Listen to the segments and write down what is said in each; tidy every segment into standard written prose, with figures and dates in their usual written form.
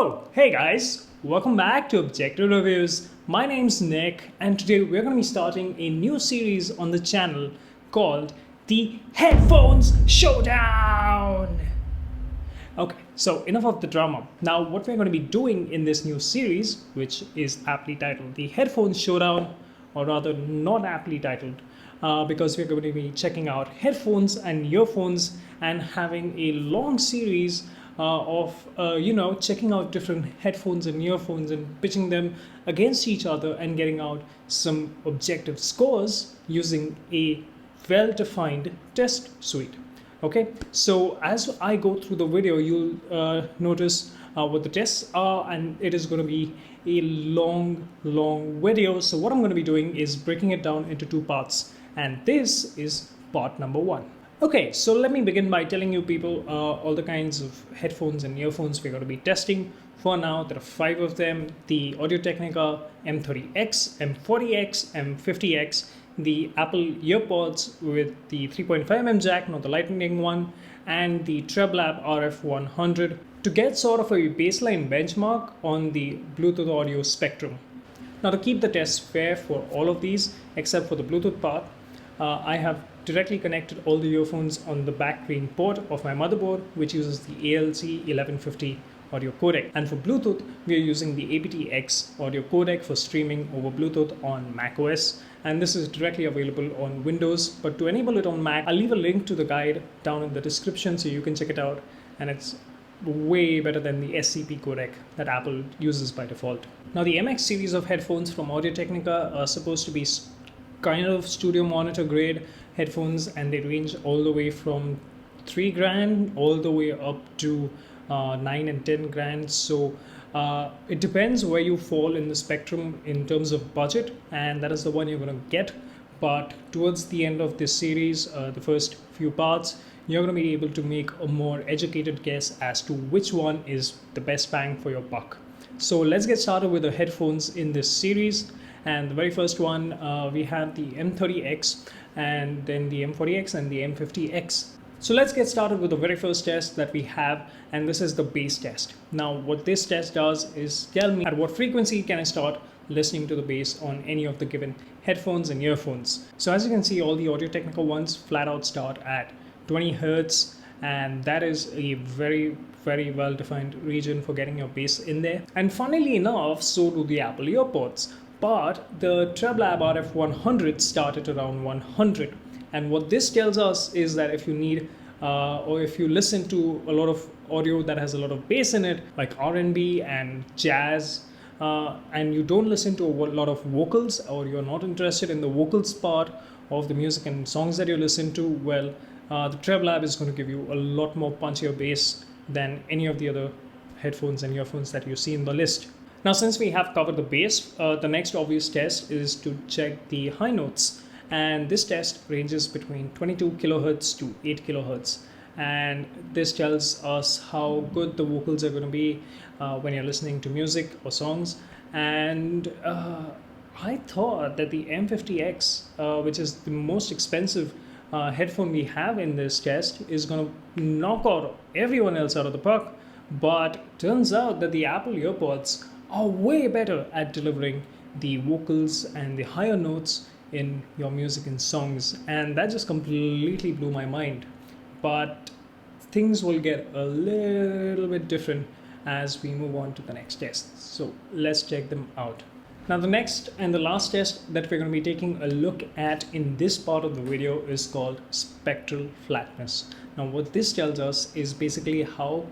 Oh, hey guys, welcome back to Objective Reviews. My name's Nick, and today we're going to be starting a new series on the channel called the Headphones Showdown. Okay, so enough of the drama. Now, what we're going to be doing in this new series, which is aptly titled the Headphones Showdown, or rather, not aptly titled, because we're going to be checking out headphones and earphones and having a long series of checking out different headphones and earphones and pitching them against each other and getting out some objective scores using a well-defined test suite. Okay, so as I go through the video, you'll notice what the tests are, and it is going to be a long video. So what I'm going to be doing is breaking it down into two parts, and this is part number one. Okay, so let me begin by telling you people all the kinds of headphones and earphones we're going to be testing. For now, there are 5 of them: the Audio-Technica M30X, M40X, M50X, the Apple Earpods with the 3.5mm jack, not the lightning one, and the TrebLab RF100 to get sort of a baseline benchmark on the Bluetooth audio spectrum. Now, to keep the test fair for all of these, except for the Bluetooth part, I have directly connected all the earphones on the back green port of my motherboard, which uses the ALC 1150 audio codec. And for Bluetooth, we are using the aptX audio codec for streaming over Bluetooth on macOS. And this is directly available on Windows, but to enable it on Mac, I'll leave a link to the guide down in the description so you can check it out. And it's way better than the SCP codec that Apple uses by default. Now, the MX series of headphones from Audio-Technica are supposed to be kind of studio monitor grade headphones, and they range all the way from $3,000 all the way up to 9 and 10 grand. So it depends where you fall in the spectrum in terms of budget, and that is the one you're going to get. But towards the end of this series, the first few parts, you're going to be able to make a more educated guess as to which one is the best bang for your buck. So let's get started with the headphones in this series. And the very first one, we have the M30X, and then the M40X and the M50X. So let's get started with the very first test that we have, and this is the bass test. Now, what this test does is tell me at what frequency can I start listening to the bass on any of the given headphones and earphones. So as you can see, all the Audio-Technica ones flat out start at 20 Hertz, and that is a very well defined region for getting your bass in there. And funnily enough, so do the Apple Earpods. But the TrebLab RF100 start at around 100. And what this tells us is that if you need or if you listen to a lot of audio that has a lot of bass in it, like R&B and jazz, and you don't listen to a lot of vocals, or you're not interested in the vocals part of the music and songs that you listen to, well, the TrebLab is going to give you a lot more punchier bass than any of the other headphones and earphones that you see in the list. Now, since we have covered the bass, the next obvious test is to check the high notes. And this test ranges between 22 kilohertz to 8 kilohertz. And this tells us how good the vocals are going to be when you're listening to music or songs. And I thought that the M50X, which is the most expensive headphone we have in this test, is going to knock out everyone else out of the park. But turns out that the Apple Earpods are way better at delivering the vocals and the higher notes in your music and songs, and that just completely blew my mind. But things will get a little bit different as we move on to the next test, so let's check them out. Now, the next and the last test that we're going to be taking a look at in this part of the video is called spectral flatness. Now, what this tells us is basically how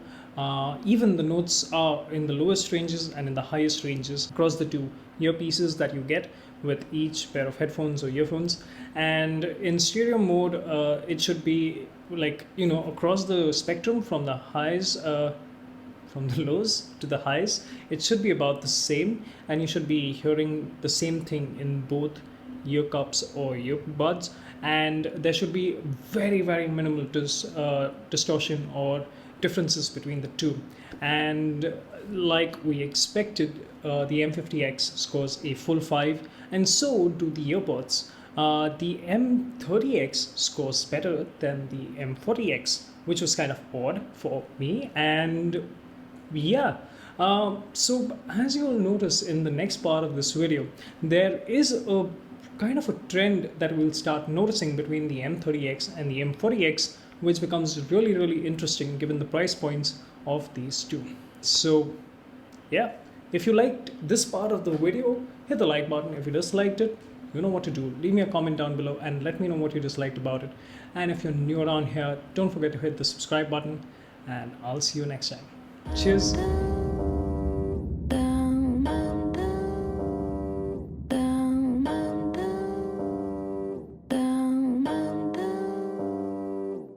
even the notes are in the lowest ranges and in the highest ranges across the two earpieces that you get with each pair of headphones or earphones. And in stereo mode, it should be like, across the spectrum from the highs, from the lows to the highs, it should be about the same, and you should be hearing the same thing in both ear cups or earbuds, and there should be very minimal distortion or differences between the two. And like we expected, the M50X scores a full 5, and so do the Earpods. The M30X scores better than the M40X, which was kind of odd for me. And yeah, So as you will notice in the next part of this video, there is a kind of a trend that we'll start noticing between the M30X and the M40X, which becomes really interesting given the price points of these two. So yeah, if you liked this part of the video, hit the like button. If you disliked it, you know what to do. Leave me a comment down below and let me know what you disliked about it. And if you're new around here, don't forget to hit the subscribe button, and I'll see you next time. Cheers.